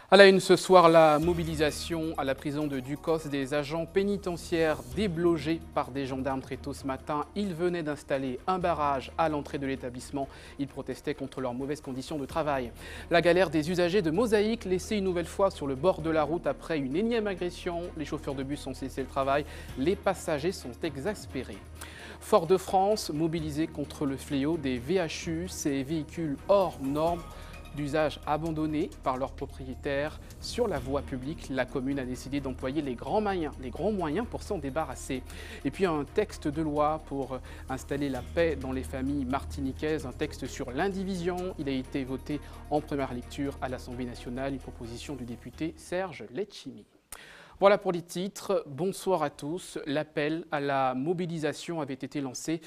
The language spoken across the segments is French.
À la une ce soir, la mobilisation à la prison de Ducos des agents pénitentiaires déblogés par des gendarmes très tôt ce matin. Ils venaient d'installer un barrage à l'entrée de l'établissement. Ils protestaient contre leurs mauvaises conditions de travail. La galère des usagers de Mosaïque laissés une nouvelle fois sur le bord de la route après une énième agression. Les chauffeurs de bus ont cessé le travail. Les passagers sont exaspérés. Fort-de-France, mobilisé contre le fléau des VHU, ces véhicules hors normes, d'usage abandonnés par leurs propriétaires sur la voie publique. La commune a décidé d'employer les grands moyens pour s'en débarrasser. Et puis un texte de loi pour installer la paix dans les familles martiniquaises, un texte sur l'indivision. Il a été voté en première lecture à l'Assemblée nationale, une proposition du député Serge Letchimy. Voilà pour les titres. Bonsoir à tous. L'appel à la mobilisation avait été lancé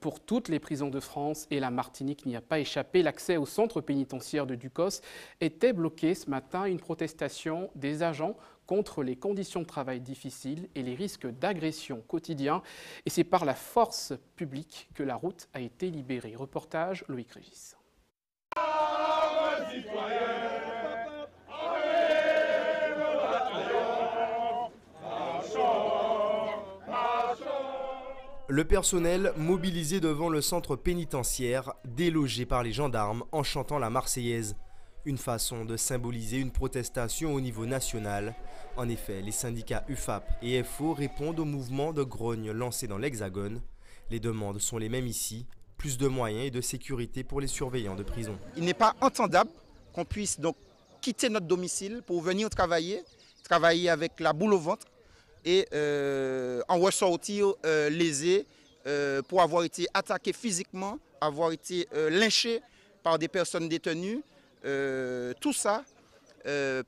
pour toutes les prisons de France et la Martinique n'y a pas échappé. L'accès au centre pénitentiaire de Ducos était bloqué ce matin. Une protestation des agents contre les conditions de travail difficiles et les risques d'agression quotidiens. Et c'est par la force publique que la route a été libérée. Reportage Loïc Régis. Le personnel mobilisé devant le centre pénitentiaire, délogé par les gendarmes en chantant la Marseillaise. Une façon de symboliser une protestation au niveau national. En effet, les syndicats UFAP et FO répondent au mouvement de grogne lancé dans l'Hexagone. Les demandes sont les mêmes ici, plus de moyens et de sécurité pour les surveillants de prison. Il n'est pas entendable qu'on puisse donc quitter notre domicile pour venir travailler avec la boule au ventre, et en ressortir lésé pour avoir été attaqué physiquement, avoir été lynché par des personnes détenues. Tout ça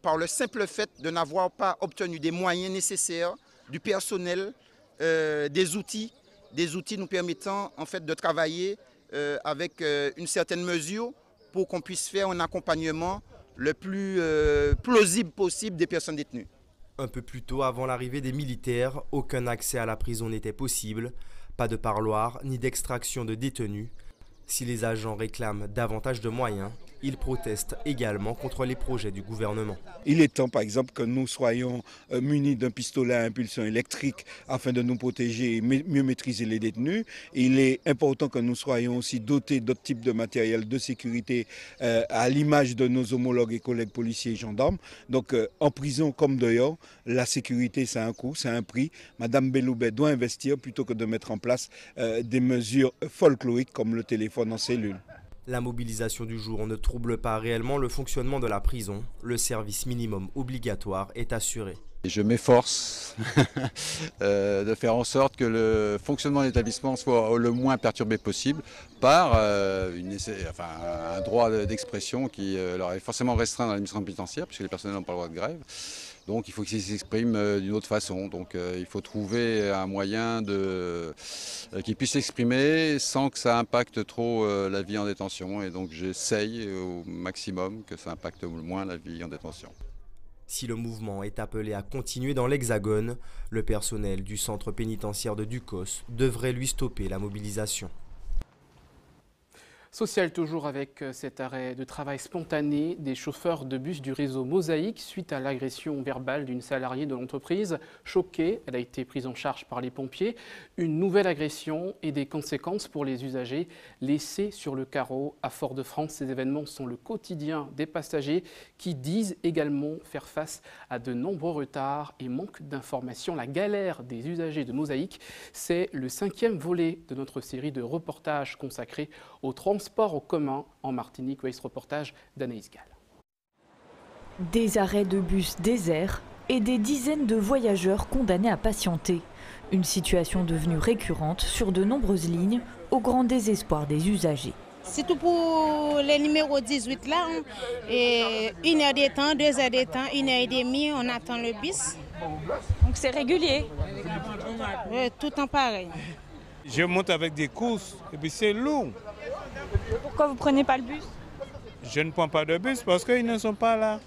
par le simple fait de n'avoir pas obtenu des moyens nécessaires, du personnel, des outils nous permettant en fait de travailler avec une certaine mesure pour qu'on puisse faire un accompagnement le plus plausible possible des personnes détenues. Un peu plus tôt, avant l'arrivée des militaires, aucun accès à la prison n'était possible. Pas de parloir ni d'extraction de détenus. Si les agents réclament davantage de moyens, ils protestent également contre les projets du gouvernement. Il est temps, par exemple, que nous soyons munis d'un pistolet à impulsion électrique afin de nous protéger et mieux maîtriser les détenus. Il est important que nous soyons aussi dotés d'autres types de matériel de sécurité à l'image de nos homologues et collègues policiers et gendarmes. Donc en prison comme dehors, la sécurité c'est un coût, c'est un prix. Madame Belloubet doit investir plutôt que de mettre en place des mesures folkloriques comme le téléphone en cellule. La mobilisation du jour ne trouble pas réellement le fonctionnement de la prison. Le service minimum obligatoire est assuré. Je m'efforce de faire en sorte que le fonctionnement de l'établissement soit le moins perturbé possible par un droit d'expression qui leur est forcément restreint dans l'administration pénitentiaire puisque les personnels n'ont pas le droit de grève. Donc il faut qu'ils s'expriment d'une autre façon. Donc il faut trouver un moyen qu'ils puissent s'exprimer sans que ça impacte trop la vie en détention. Et donc j'essaye au maximum que ça impacte moins la vie en détention. Si le mouvement est appelé à continuer dans l'Hexagone, le personnel du centre pénitentiaire de Ducos devrait lui stopper la mobilisation. Social toujours avec cet arrêt de travail spontané des chauffeurs de bus du réseau Mosaïque suite à l'agression verbale d'une salariée de l'entreprise. Choquée, elle a été prise en charge par les pompiers. Une nouvelle agression et des conséquences pour les usagers laissés sur le carreau à Fort-de-France. Ces événements sont le quotidien des passagers qui disent également faire face à de nombreux retards et manque d'informations. La galère des usagers de Mosaïque, c'est le 5e volet de notre série de reportages consacrés au transport en commun en Martinique. Voici ce reportage d'Anaïs Gall. Des arrêts de bus déserts et des dizaines de voyageurs condamnés à patienter. Une situation devenue récurrente sur de nombreuses lignes au grand désespoir des usagers. C'est tout pour les numéros 18 là. Et 1 heure de temps, 2 heures de temps, 1 heure et demie, on attend le bus. Donc c'est régulier? Tout en pareil. Je monte avec des courses et puis c'est lourd. Pourquoi vous ne prenez pas le bus? Je ne prends pas de bus parce qu'ils ne sont pas là.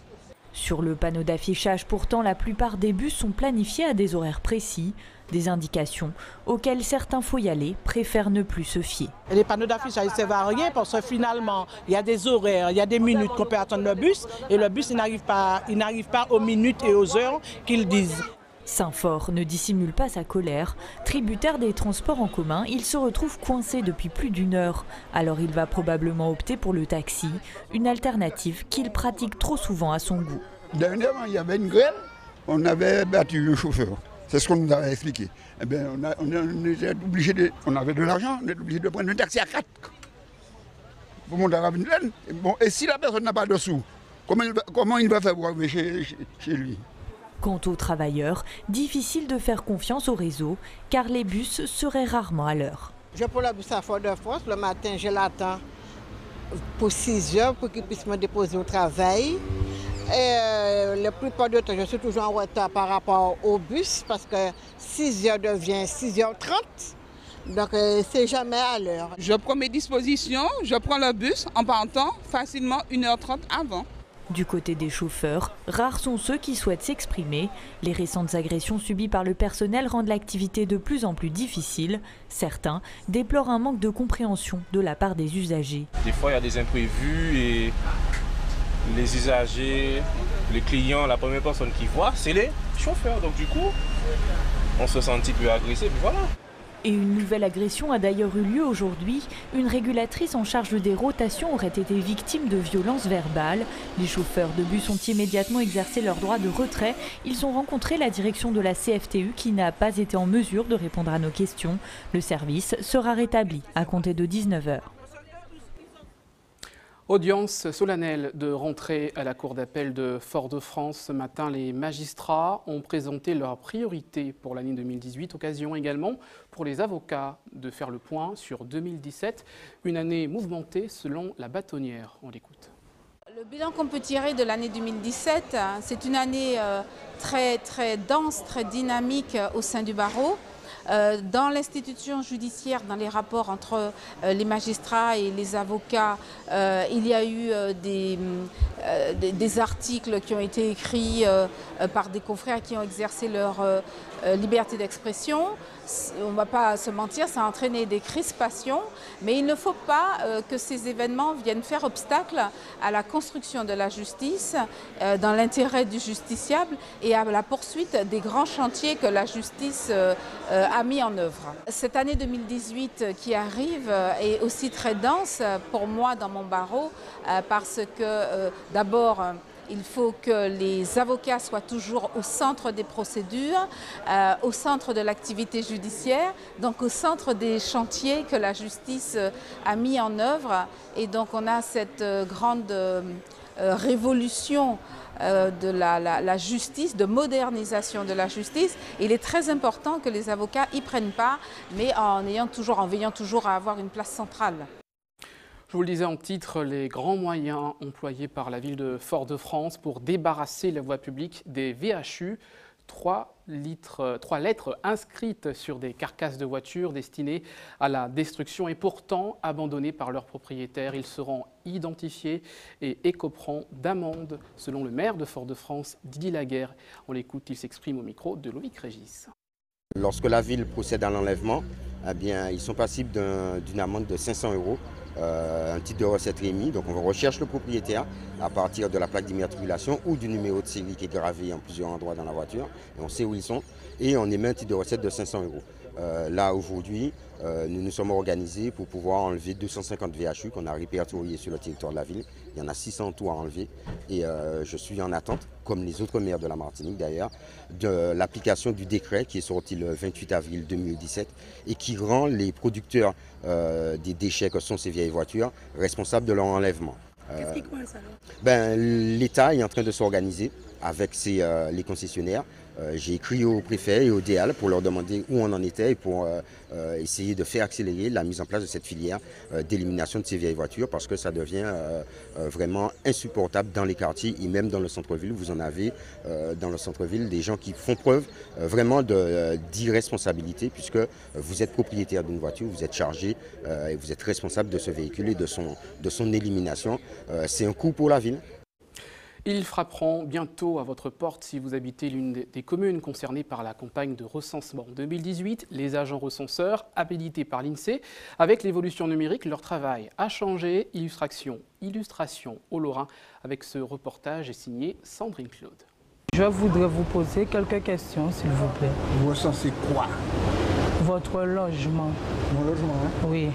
Sur le panneau d'affichage, pourtant, la plupart des bus sont planifiés à des horaires précis, des indications auxquelles certains foyalais préfèrent ne plus se fier. Les panneaux d'affichage ne servent à rien parce que finalement, il y a des horaires, il y a des minutes qu'on peut attendre le bus et le bus il n'arrive pas aux minutes et aux heures qu'ils disent. Saint-Fort ne dissimule pas sa colère. Tributaire des transports en commun, il se retrouve coincé depuis plus d'1 heure. Alors il va probablement opter pour le taxi, une alternative qu'il pratique trop souvent à son goût. Dernièrement, il y avait une grève, on avait battu le chauffeur. C'est ce qu'on nous avait expliqué. Eh bien, on avait de l'argent, on est obligé de prendre un taxi à 4 pour monter à Ravensland. Bon, et si la personne n'a pas de sous, comment il va faire pour arriver chez lui? Quant aux travailleurs, difficile de faire confiance au réseau, car les bus seraient rarement à l'heure. Je prends le bus à Fort-de-France, le matin je l'attends pour 6 heures pour qu'il puisse me déposer au travail. Et la plupart du temps, je suis toujours en retard par rapport au bus parce que 6 heures devient 6h30. Donc, c'est jamais à l'heure. Je prends mes dispositions, je prends le bus en partant facilement 1h30 avant. Du côté des chauffeurs, rares sont ceux qui souhaitent s'exprimer. Les récentes agressions subies par le personnel rendent l'activité de plus en plus difficile. Certains déplorent un manque de compréhension de la part des usagers. Des fois, il y a des imprévus et les usagers, les clients, la première personne qu'ils voient, c'est les chauffeurs. Donc du coup, on se sent un petit peu agressé, puis voilà. Et une nouvelle agression a d'ailleurs eu lieu aujourd'hui. Une régulatrice en charge des rotations aurait été victime de violences verbales. Les chauffeurs de bus ont immédiatement exercé leur droit de retrait. Ils ont rencontré la direction de la CFTU qui n'a pas été en mesure de répondre à nos questions. Le service sera rétabli à compter de 19h. Audience solennelle de rentrée à la Cour d'appel de Fort-de-France. Ce matin, les magistrats ont présenté leurs priorités pour l'année 2018. Occasion également pour les avocats de faire le point sur 2017. Une année mouvementée selon la bâtonnière. On l'écoute. Le bilan qu'on peut tirer de l'année 2017, c'est une année très dense, très dynamique au sein du barreau. Dans l'institution judiciaire, dans les rapports entre les magistrats et les avocats, il y a eu des articles qui ont été écrits par des confrères qui ont exercé leur liberté d'expression. On ne va pas se mentir, ça a entraîné des crispations, mais il ne faut pas que ces événements viennent faire obstacle à la construction de la justice, dans l'intérêt du justiciable et à la poursuite des grands chantiers que la justice a mis en œuvre. Cette année 2018 qui arrive est aussi très dense pour moi dans mon barreau parce que d'abord, il faut que les avocats soient toujours au centre des procédures, au centre de l'activité judiciaire, donc au centre des chantiers que la justice a mis en œuvre. Et donc on a cette grande révolution de la justice, de modernisation de la justice. Il est très important que les avocats y prennent part, mais en veillant toujours à avoir une place centrale. Je vous le disais en titre, les grands moyens employés par la ville de Fort-de-France pour débarrasser la voie publique des VHU. 3 lettres inscrites sur des carcasses de voitures destinées à la destruction et pourtant abandonnées par leurs propriétaires. Ils seront identifiés et écoperont d'amendes, selon le maire de Fort-de-France, Didier Laguerre. On l'écoute, il s'exprime au micro de Loïc Régis. Lorsque la ville procède à l'enlèvement, eh bien, ils sont passibles d'une amende de 500 €. Un titre de recette émis, donc on recherche le propriétaire à partir de la plaque d'immatriculation ou du numéro de série qui est gravé en plusieurs endroits dans la voiture, et on sait où ils sont, et on émet un titre de recette de 500 €. Là aujourd'hui, nous nous sommes organisés pour pouvoir enlever 250 VHU qu'on a répertoriés sur le territoire de la ville. Il y en a 600 tout à enlever et je suis en attente, comme les autres maires de la Martinique d'ailleurs, de l'application du décret qui est sorti le 28 avril 2017 et qui rend les producteurs des déchets que sont ces vieilles voitures responsables de leur enlèvement. Qu'est-ce qui coince alors? L'État est en train de s'organiser avec les concessionnaires. J'ai écrit au préfet et au DEAL pour leur demander où on en était et pour essayer de faire accélérer la mise en place de cette filière d'élimination de ces vieilles voitures parce que ça devient vraiment insupportable dans les quartiers et même dans le centre-ville. Vous en avez dans le centre-ville des gens qui font preuve vraiment d'irresponsabilité puisque vous êtes propriétaire d'une voiture, vous êtes chargé et vous êtes responsable de ce véhicule et de son élimination. C'est un coût pour la ville. Ils frapperont bientôt à votre porte si vous habitez l'une des communes concernées par la campagne de recensement 2018. Les agents recenseurs habilités par l'INSEE, avec l'évolution numérique, leur travail a changé. Illustration au Lorrain avec ce reportage est signé Sandrine Claude. Je voudrais vous poser quelques questions, s'il vous plaît. Vous recensez quoi? Votre logement. Mon logement, hein? Oui.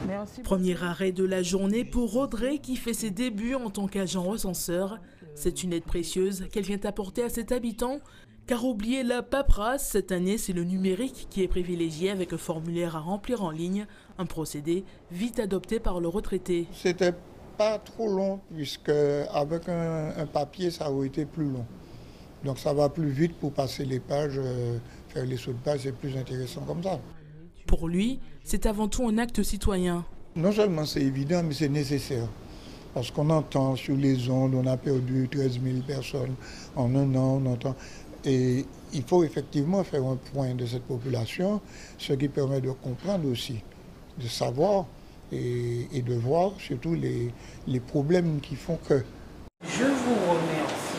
Merci. Premier arrêt de la journée pour Audrey qui fait ses débuts en tant qu'agent recenseur. C'est une aide précieuse qu'elle vient apporter à cet habitant, car oublier la paperasse, cette année c'est le numérique qui est privilégié avec un formulaire à remplir en ligne, un procédé vite adopté par le retraité. C'était pas trop long puisque avec un papier ça aurait été plus long. Donc ça va plus vite pour passer les pages, faire les sauts de page, c'est plus intéressant comme ça. Pour lui, c'est avant tout un acte citoyen. Non seulement c'est évident, mais c'est nécessaire. Parce qu'on entend sur les ondes, on a perdu 13 000 personnes en un an, on entend. Et il faut effectivement faire un point de cette population, ce qui permet de comprendre aussi, de savoir et de voir surtout les problèmes qui font que. Je vous remercie.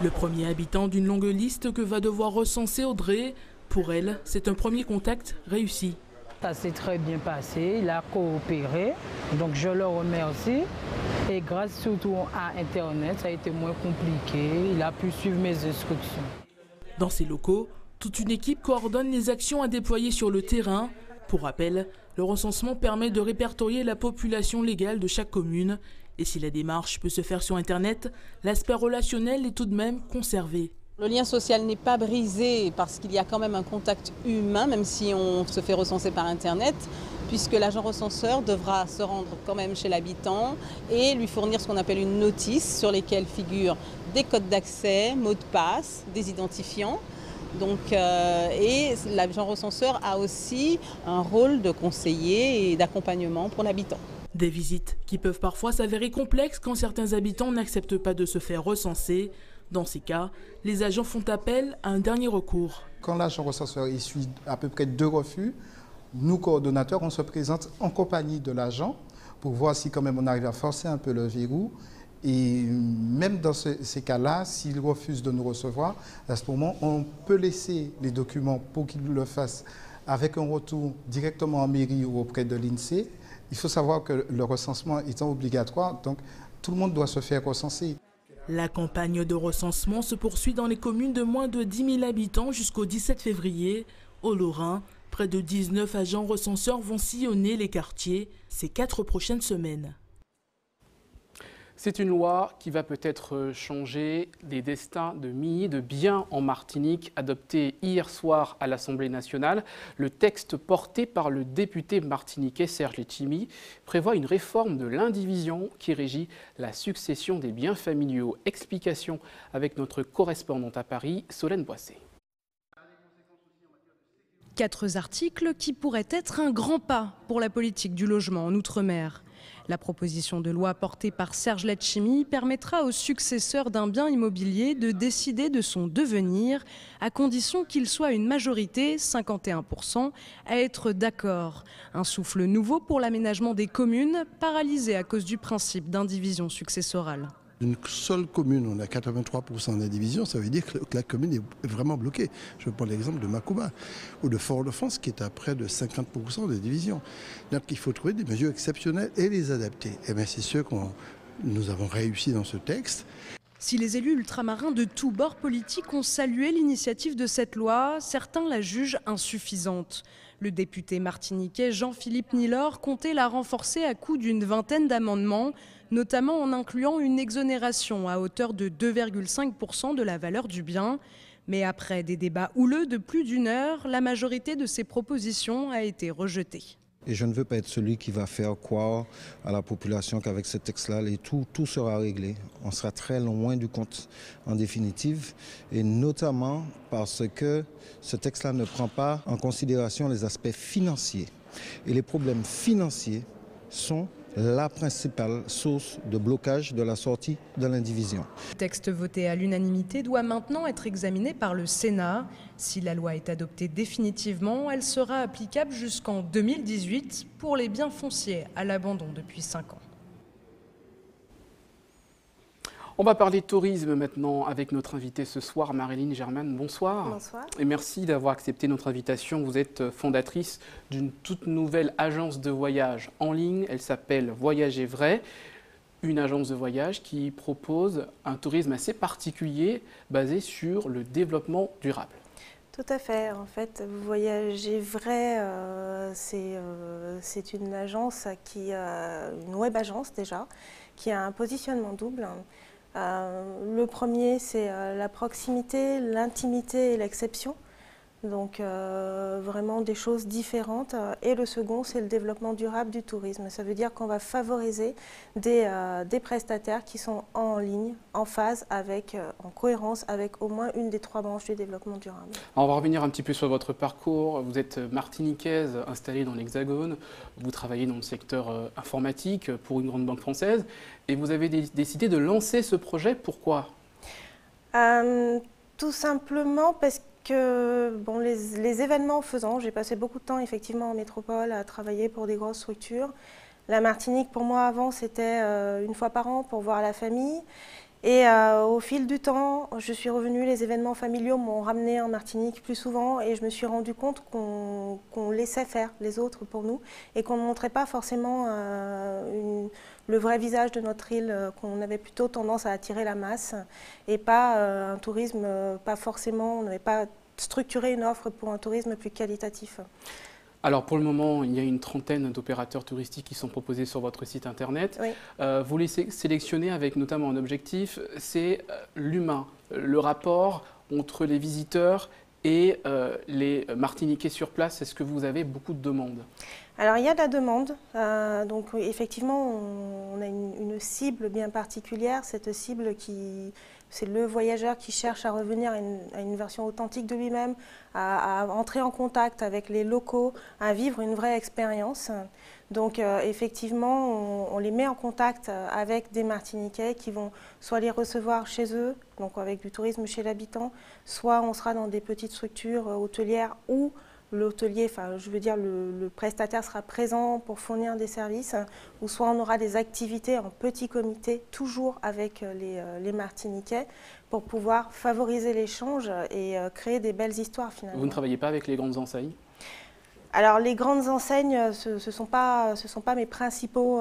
Le premier habitant d'une longue liste que va devoir recenser Audrey. Pour elle, c'est un premier contact réussi. Ça s'est très bien passé, il a coopéré, donc je le remercie. Et grâce surtout à Internet, ça a été moins compliqué, il a pu suivre mes instructions. Dans ces locaux, toute une équipe coordonne les actions à déployer sur le terrain. Pour rappel, le recensement permet de répertorier la population légale de chaque commune. Et si la démarche peut se faire sur Internet, l'aspect relationnel est tout de même conservé. Le lien social n'est pas brisé parce qu'il y a quand même un contact humain, même si on se fait recenser par Internet, puisque l'agent recenseur devra se rendre quand même chez l'habitant et lui fournir ce qu'on appelle une notice sur lesquelles figurent des codes d'accès, mots de passe, des identifiants. Donc, et l'agent recenseur a aussi un rôle de conseiller et d'accompagnement pour l'habitant. Des visites qui peuvent parfois s'avérer complexes quand certains habitants n'acceptent pas de se faire recenser. Dans ces cas, les agents font appel à un dernier recours. Quand l'agent recenseur essuie à peu près 2 refus, nous, coordonnateurs, on se présente en compagnie de l'agent pour voir si quand même on arrive à forcer un peu le verrou. Et même dans ces cas-là, s'il refuse de nous recevoir, à ce moment, on peut laisser les documents pour qu'il le fasse avec un retour directement en mairie ou auprès de l'INSEE. Il faut savoir que le recensement étant obligatoire, donc tout le monde doit se faire recenser. La campagne de recensement se poursuit dans les communes de moins de 10 000 habitants jusqu'au 17 février. Au Lorrain, près de 19 agents recenseurs vont sillonner les quartiers ces 4 prochaines semaines. C'est une loi qui va peut-être changer les destins de milliers de biens en Martinique, adoptée hier soir à l'Assemblée nationale. Le texte porté par le député martiniquais Serge Letchimy prévoit une réforme de l'indivision qui régit la succession des biens familiaux. Explication avec notre correspondante à Paris, Solène Boissé. 4 articles qui pourraient être un grand pas pour la politique du logement en Outre-mer. La proposition de loi portée par Serge Letchimy permettra aux successeurs d'un bien immobilier de décider de son devenir, à condition qu'il soit une majorité, 51%, à être d'accord. Un souffle nouveau pour l'aménagement des communes, paralysées à cause du principe d'indivision successorale. Une seule commune, on a 83% d'indivision, ça veut dire que la commune est vraiment bloquée. Je prends l'exemple de Macouba ou de Fort-de-France qui est à près de 50% de division. Donc il faut trouver des mesures exceptionnelles et les adapter. Et bien c'est ce que nous avons réussi dans ce texte. Si les élus ultramarins de tous bords politiques ont salué l'initiative de cette loi, certains la jugent insuffisante. Le député martiniquais Jean-Philippe Nilor comptait la renforcer à coup d'une vingtaine d'amendements, notamment en incluant une exonération à hauteur de 2,5% de la valeur du bien. Mais après des débats houleux de plus d'1 heure, la majorité de ces propositions a été rejetée. Et je ne veux pas être celui qui va faire croire à la population qu'avec ce texte-là, tout sera réglé. On sera très loin du compte en définitive, et notamment parce que ce texte-là ne prend pas en considération les aspects financiers. Et les problèmes financiers sont la principale source de blocage de la sortie de l'indivision. Le texte voté à l'unanimité doit maintenant être examiné par le Sénat. Si la loi est adoptée définitivement, elle sera applicable jusqu'en 2018 pour les biens fonciers à l'abandon depuis 5 ans. On va parler tourisme maintenant avec notre invitée ce soir, Marilyn Germain. Bonsoir. Bonsoir. Et merci d'avoir accepté notre invitation. Vous êtes fondatrice d'une toute nouvelle agence de voyage en ligne. Elle s'appelle Voyager Vrai, une agence de voyage qui propose un tourisme assez particulier basé sur le développement durable. Tout à fait. En fait, Voyager Vrai, c'est une agence une web agence déjà, qui a un positionnement double. Le premier, c'est la proximité, l'intimité et l'exception. Donc vraiment des choses différentes. Et le second, c'est le développement durable du tourisme. Ça veut dire qu'on va favoriser des prestataires qui sont en ligne, en phase avec, en cohérence avec au moins une des 3 branches du développement durable. Alors on va revenir un petit peu sur votre parcours. Vous êtes martiniquaise, installée dans l'Hexagone. Vous travaillez dans le secteur informatique pour une grande banque française. Et vous avez décidé de lancer ce projet. Pourquoi ? Tout simplement parce que bon, les événements faisant, j'ai passé beaucoup de temps effectivement en métropole à travailler pour des grosses structures. La Martinique pour moi avant c'était une fois par an pour voir la famille. Et au fil du temps, je suis revenue, les événements familiaux m'ont ramenée en Martinique plus souvent et je me suis rendu compte qu'on laissait faire les autres pour nous et qu'on ne montrait pas forcément le vrai visage de notre île, qu'on avait plutôt tendance à attirer la masse et pas un tourisme, pas forcément, on n'avait pas structuré une offre pour un tourisme plus qualitatif. Alors pour le moment, il y a une trentaine d'opérateurs touristiques qui sont proposés sur votre site internet. Oui. Vous les sélectionnez avec notamment un objectif, c'est l'humain, le rapport entre les visiteurs et les Martiniquais sur place. Est-ce que vous avez beaucoup de demandes ? Alors il y a de la demande, donc effectivement on a une cible bien particulière, cette cible c'est le voyageur qui cherche à revenir à une version authentique de lui-même, à entrer en contact avec les locaux, à vivre une vraie expérience. Donc effectivement, on les met en contact avec des Martiniquais qui vont soit les recevoir chez eux, donc avec du tourisme chez l'habitant, soit on sera dans des petites structures hôtelières où l'hôtelier, enfin je veux dire le prestataire sera présent pour fournir des services, ou soit on aura des activités en petit comité, toujours avec les Martiniquais, pour pouvoir favoriser l'échange et créer des belles histoires finalement. Vous ne travaillez pas avec les grandes enseignes ? Alors les grandes enseignes, ce ne sont pas mes principaux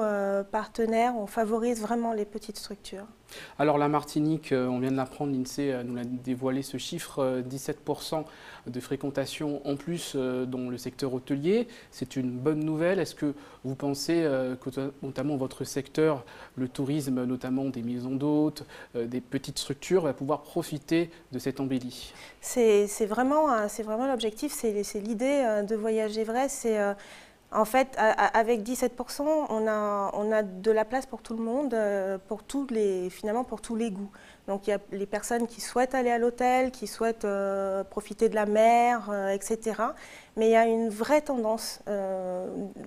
partenaires, on favorise vraiment les petites structures. Alors la Martinique, on vient de l'apprendre, l'INSEE nous a dévoilé ce chiffre, 17% de fréquentation en plus dans le secteur hôtelier. C'est une bonne nouvelle. Est-ce que vous pensez que notamment votre secteur, le tourisme, notamment des maisons d'hôtes, des petites structures, va pouvoir profiter de cette embellie ? C'est vraiment l'objectif, c'est l'idée de Voyager Vrai. En fait, avec 17%, on a de la place pour tout le monde, finalement pour tous les goûts. Donc il y a les personnes qui souhaitent aller à l'hôtel, qui souhaitent profiter de la mer, etc. Mais il y a une vraie tendance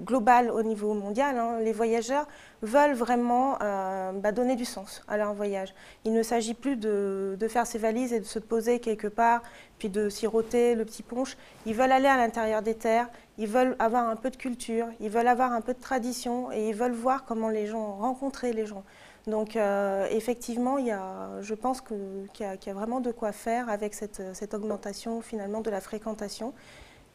globale au niveau mondial. Hein. Les voyageurs veulent vraiment donner du sens à leur voyage. Il ne s'agit plus de faire ses valises et de se poser quelque part, puis de siroter le petit punch. Ils veulent aller à l'intérieur des terres, ils veulent avoir un peu de culture, ils veulent avoir un peu de tradition et ils veulent voir comment les gens ont rencontré les gens. Donc effectivement, je pense qu'il y a vraiment de quoi faire avec cette augmentation finalement de la fréquentation.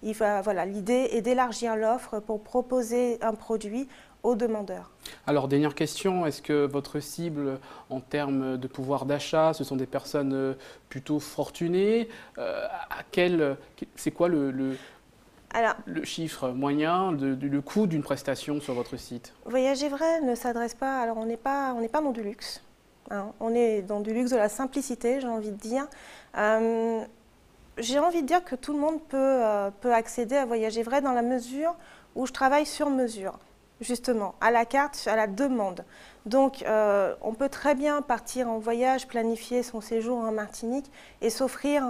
L'idée est d'élargir l'offre pour proposer un produit aux demandeurs. Alors, dernière question, est-ce que votre cible en termes de pouvoir d'achat, ce sont des personnes plutôt fortunées ? C'est quoi le chiffre moyen, le coût d'une prestation sur votre site ? Voyager Vrai ne s'adresse pas, alors on n'est pas dans du luxe, hein, on est dans du luxe de la simplicité, j'ai envie de dire. J'ai envie de dire que tout le monde peut accéder à Voyager Vrai dans la mesure où je travaille sur mesure, justement, à la carte, à la demande. Donc, on peut très bien partir en voyage, planifier son séjour en Martinique et s'offrir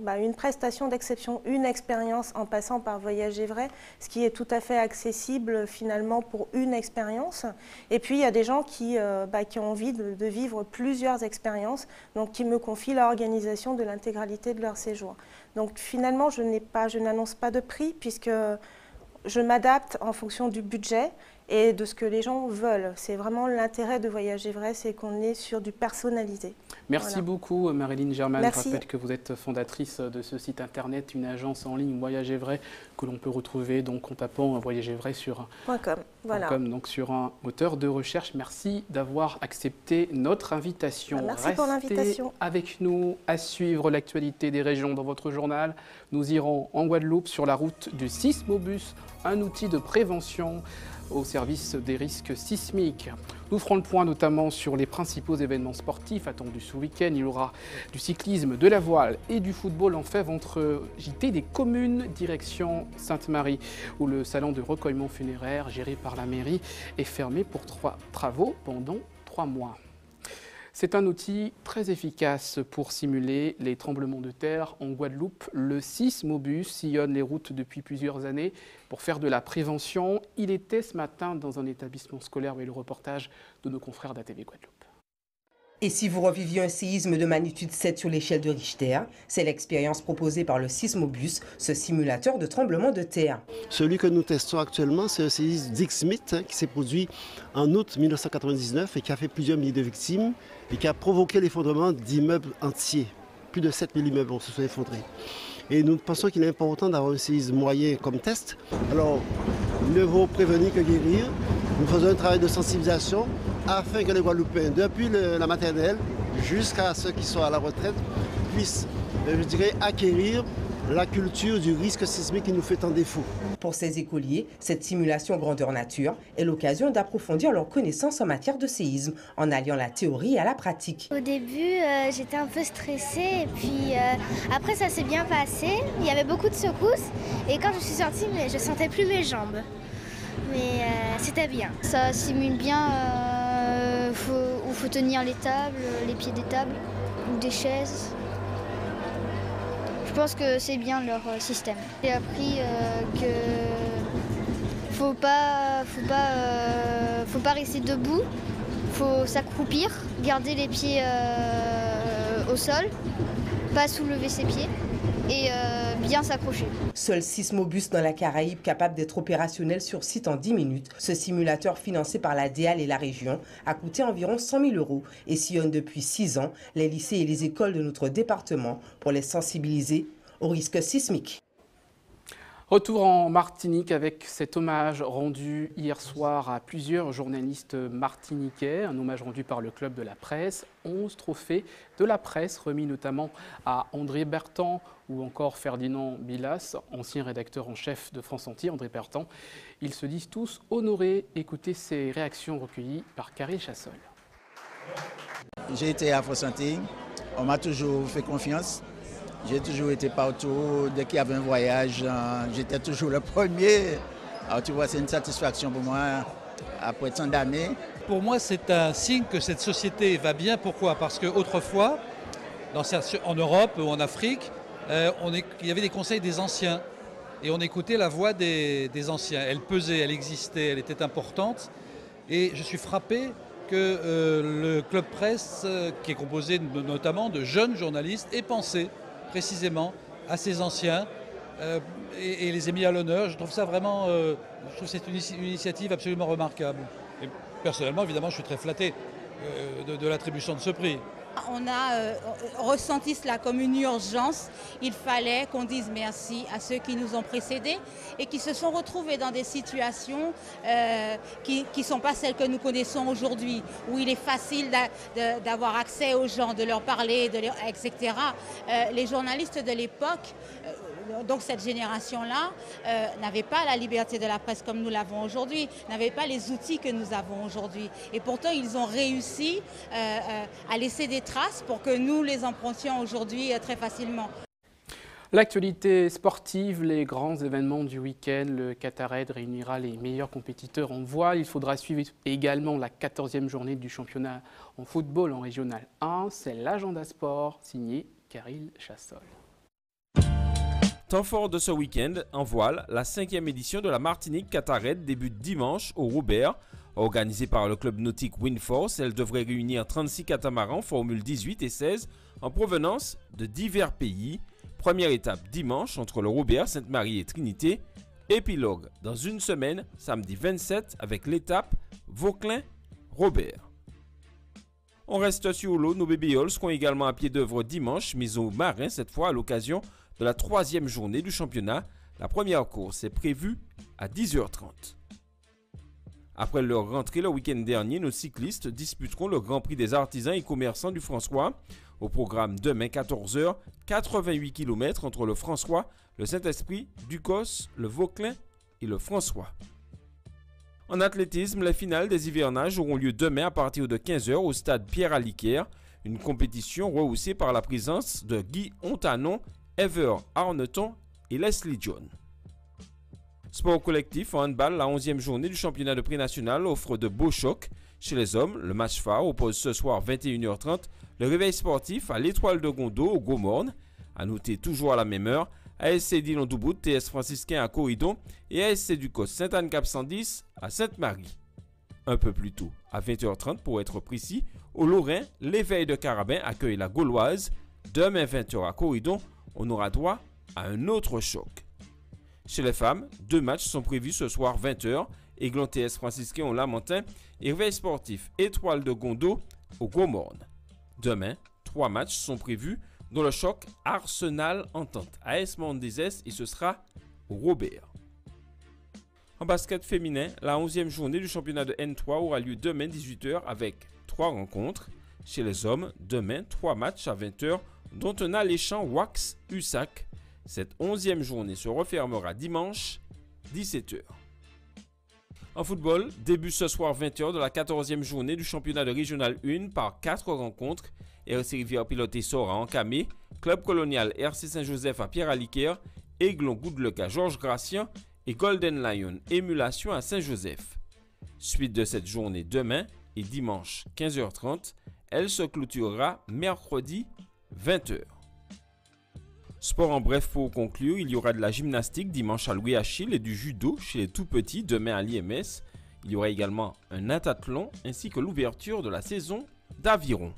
une prestation d'exception, une expérience en passant par Voyager Vrai, ce qui est tout à fait accessible finalement pour une expérience. Et puis, il y a des gens qui ont envie de vivre plusieurs expériences, donc qui me confient l'organisation de l'intégralité de leur séjour. Donc, finalement, je n'annonce pas de prix puisque je m'adapte en fonction du budget et de ce que les gens veulent. C'est vraiment l'intérêt de Voyager Vrai, c'est qu'on est sur du personnalisé. Merci beaucoup Marilyn Germain. Merci. Je rappelle que vous êtes fondatrice de ce site internet, une agence en ligne Voyager Vrai que l'on peut retrouver donc en tapant Voyager Vrai sur .com, voilà. .com, donc sur un moteur de recherche. Merci d'avoir accepté notre invitation. Merci pour l'invitation. Avec nous à suivre l'actualité des régions dans votre journal. Nous irons en Guadeloupe sur la route du Sismobus, un outil de prévention au service des risques sismiques. Nous ferons le point notamment sur les principaux événements sportifs attendus ce week-end. Il y aura du cyclisme, de la voile et du football en fève entre JT des communes, direction Sainte-Marie, où le salon de recueillement funéraire géré par la mairie est fermé pour travaux pendant 3 mois. C'est un outil très efficace pour simuler les tremblements de terre en Guadeloupe. Le Sismobus sillonne les routes depuis plusieurs années pour faire de la prévention. Il était ce matin dans un établissement scolaire avec le reportage de nos confrères d'ATV Guadeloupe. Et si vous reviviez un séisme de magnitude 7 sur l'échelle de Richter, c'est l'expérience proposée par le Sismobus, ce simulateur de tremblement de terre. Celui que nous testons actuellement, c'est un séisme d'Ixmit qui s'est produit en août 1999 et qui a fait plusieurs milliers de victimes et qui a provoqué l'effondrement d'immeubles entiers. Plus de 7000 immeubles se sont effondrés. Et nous pensons qu'il est important d'avoir un séisme moyen comme test. Alors, mieux vaut prévenir que guérir. Nous faisons un travail de sensibilisation afin que les Guadeloupéens, depuis la maternelle jusqu'à ceux qui sont à la retraite, puissent, je dirais, acquérir la culture du risque sismique qui nous fait tant défaut. Pour ces écoliers, cette simulation grandeur nature est l'occasion d'approfondir leurs connaissances en matière de séisme, en alliant la théorie à la pratique. Au début, j'étais un peu stressée, et puis après ça s'est bien passé. Il y avait beaucoup de secousses, et quand je suis sortie, je sentais plus mes jambes. Mais c'était bien. Ça simule bien, il faut tenir les tables, les pieds des tables ou des chaises. Je pense que c'est bien leur système. J'ai appris que faut pas rester debout, faut s'accroupir, garder les pieds au sol, pas soulever ses pieds et bien s'accrocher. Seul Sismobus dans la Caraïbe capable d'être opérationnel sur site en 10 minutes, ce simulateur financé par la DEAL et la région a coûté environ 100 000 € et sillonne depuis 6 ans les lycées et les écoles de notre département pour les sensibiliser au risque sismique. Retour en Martinique avec cet hommage rendu hier soir à plusieurs journalistes martiniquais, un hommage rendu par le Club de la Presse, 11 trophées de la presse remis notamment à André Berton ou encore Ferdinand Bilas, ancien rédacteur en chef de France Entier, André Berton. Ils se disent tous honorés. Écoutez ces réactions recueillies par Karel Chassol. J'ai été à France Entier, on m'a toujours fait confiance. J'ai toujours été partout, dès qu'il y avait un voyage, j'étais toujours le premier. Alors tu vois, c'est une satisfaction pour moi, après tant d'années. Pour moi, c'est un signe que cette société va bien. Pourquoi? Parce qu'autrefois, en Europe ou en Afrique, il y avait des conseils des anciens. Et on écoutait la voix des anciens. Elle pesait, elle existait, elle était importante. Et je suis frappé que le Club Presse, qui est composé notamment de jeunes journalistes, ait pensé précisément à ces anciens et les ait mis à l'honneur. Je trouve ça vraiment, je trouve que c'est une initiative absolument remarquable. Et personnellement, évidemment, je suis très flatté de l'attribution de ce prix. On a ressenti cela comme une urgence. Il fallait qu'on dise merci à ceux qui nous ont précédés et qui se sont retrouvés dans des situations qui ne sont pas celles que nous connaissons aujourd'hui, où il est facile d'avoir accès aux gens, de leur parler, etc. Les journalistes de l'époque, donc cette génération-là, n'avait pas la liberté de la presse comme nous l'avons aujourd'hui, n'avait pas les outils que nous avons aujourd'hui. Et pourtant, ils ont réussi à laisser des traces pour que nous les empruntions aujourd'hui très facilement. L'actualité sportive, les grands événements du week-end, le Qatar-Aid réunira les meilleurs compétiteurs en voile. Il faudra suivre également la 14e journée du championnat en football en régional 1. C'est l'agenda sport signé Karel Chassol. Temps fort de ce week-end, en voile, la 5e édition de la Martinique Qatar-Aid débute dimanche au Robert. Organisée par le club nautique Windforce, elle devrait réunir 36 catamarans Formule 18 et 16 en provenance de divers pays. Première étape dimanche entre le Robert, Sainte-Marie et Trinité. Épilogue dans une semaine, samedi 27, avec l'étape Vauclin-Robert. On reste sur l'eau, nos bébéoles seront également à pied d'œuvre dimanche, mais aux marins cette fois à l'occasion de la 3e journée du championnat. La première course est prévue à 10h30. Après leur rentrée le week-end dernier, nos cyclistes disputeront le Grand Prix des artisans et commerçants du François. Au programme demain 14h, 88 km entre le François, le Saint-Esprit, Ducos, le Vauclin et le François. En athlétisme, les finales des hivernages auront lieu demain à partir de 15h au stade Pierre-Aliquer, une compétition rehaussée par la présence de Guy Ontanon, Ever Arneton et Leslie John. Sport collectif en handball, la 11e journée du championnat de pré-national offre de beaux chocs. Chez les hommes, le match phare oppose ce soir 21h30 le réveil sportif à l'Étoile de Gondo au Gomorne. À noter toujours à la même heure, ASC Dillon-Doubout, TS Franciscain à Corridon et ASC Ducos Sainte-Anne-Cap-110 à Sainte-Marie. Un peu plus tôt, à 20h30 pour être précis, au Lorrain, l'éveil de Carabin accueille la Gauloise. Demain 20h à Corridon, on aura droit à un autre choc. Chez les femmes, 2 matchs sont prévus ce soir 20h. Aiglon TS Franciscain au Lamentin et réveil sportif Étoile de Gondo au Gomorne. Demain, 3 matchs sont prévus, dont le choc Arsenal-Entente à AS-Mont-des-Esses et ce sera au Robert. En basket féminin, la 11e journée du championnat de N3 aura lieu demain 18h avec 3 rencontres. Chez les hommes, demain 3 matchs à 20h, dont un alléchant Wax-USAC. Cette 11e journée se refermera dimanche 17h. En football, début ce soir 20h de la 14e journée du championnat de Régional 1 par 4 rencontres. RC Rivière piloté Sora en Camé, Club Colonial RC Saint-Joseph à Pierre-Aliquer, Aiglon Goodluck à Georges Gratien et Golden Lion Émulation à Saint-Joseph. Suite de cette journée demain et dimanche 15h30, elle se clôturera mercredi 20h. Sport en bref pour conclure, il y aura de la gymnastique dimanche à Louis Achille et du judo chez les tout-petits demain à l'IMS. Il y aura également un natathlon ainsi que l'ouverture de la saison d'aviron.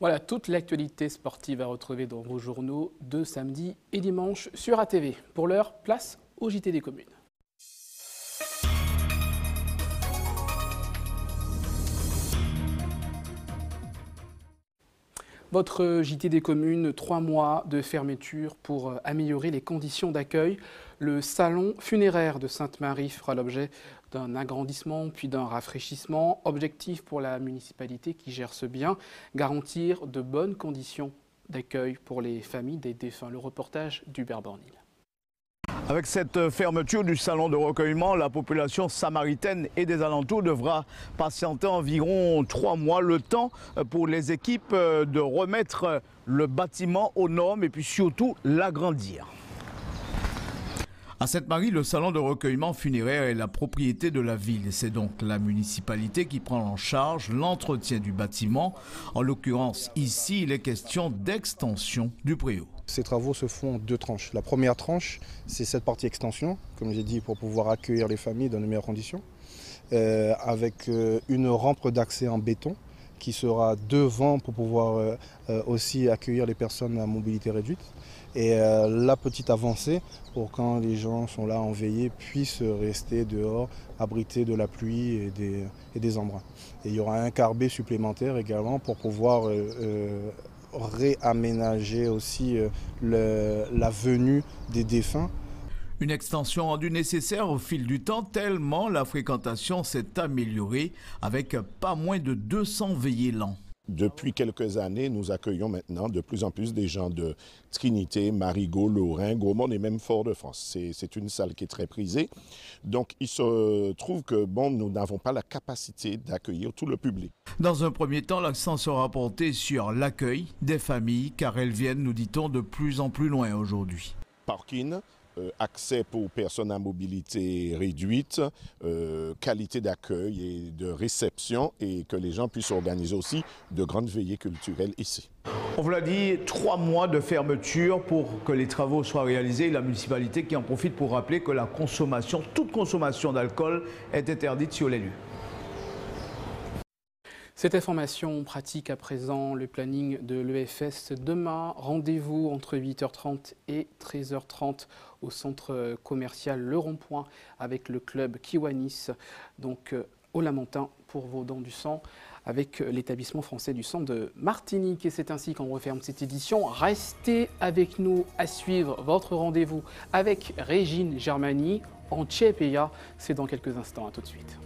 Voilà toute l'actualité sportive à retrouver dans vos journaux de samedi et dimanche sur ATV. Pour l'heure, place au JT des communes. Votre JT des communes, 3 mois de fermeture pour améliorer les conditions d'accueil. Le salon funéraire de Sainte-Marie fera l'objet d'un agrandissement puis d'un rafraîchissement. Objectif pour la municipalité qui gère ce bien, garantir de bonnes conditions d'accueil pour les familles des défunts. Le reportage d'Hubert Bornil. Avec cette fermeture du salon de recueillement, la population samaritaine et des alentours devra patienter environ 3 mois, le temps pour les équipes de remettre le bâtiment aux normes et puis surtout l'agrandir. À Sainte-Marie, le salon de recueillement funéraire est la propriété de la ville. C'est donc la municipalité qui prend en charge l'entretien du bâtiment. En l'occurrence, ici, il est question d'extension du préau. Ces travaux se font en 2 tranches. La première tranche, c'est cette partie extension, comme j'ai dit, pour pouvoir accueillir les familles dans de meilleures conditions, avec une rampe d'accès en béton qui sera devant pour pouvoir aussi accueillir les personnes à mobilité réduite. Et la petite avancée pour quand les gens sont là en veillée puissent rester dehors, abrités de la pluie et des embruns. Et il y aura un carbet supplémentaire également pour pouvoir réaménager aussi la venue des défunts. Une extension rendue nécessaire au fil du temps tellement la fréquentation s'est améliorée avec pas moins de 200 veillées l'an. Depuis quelques années, nous accueillons maintenant de plus en plus des gens de Trinité, Marigot, Lorrain, Gaumont et même Fort-de-France. C'est une salle qui est très prisée. Donc il se trouve que nous n'avons pas la capacité d'accueillir tout le public. Dans un premier temps, l'accent sera porté sur l'accueil des familles car elles viennent, nous dit-on, de plus en plus loin aujourd'hui. Parking, accès pour personnes à mobilité réduite, qualité d'accueil et de réception et que les gens puissent organiser aussi de grandes veillées culturelles ici. On vous l'a dit, 3 mois de fermeture pour que les travaux soient réalisés. La municipalité qui en profite pour rappeler que la consommation, toute consommation d'alcool est interdite sur les lieux. Cette information pratique à présent, le planning de l'EFS. Demain, rendez-vous entre 8h30 et 13h30 au centre commercial Le Rond-Point avec le club Kiwanis, donc au Lamentin pour vos dents du sang, avec l'établissement français du sang de Martinique. Et c'est ainsi qu'on referme cette édition. Restez avec nous à suivre votre rendez-vous avec Régine Germani en Tchèpeya. C'est dans quelques instants. À tout de suite.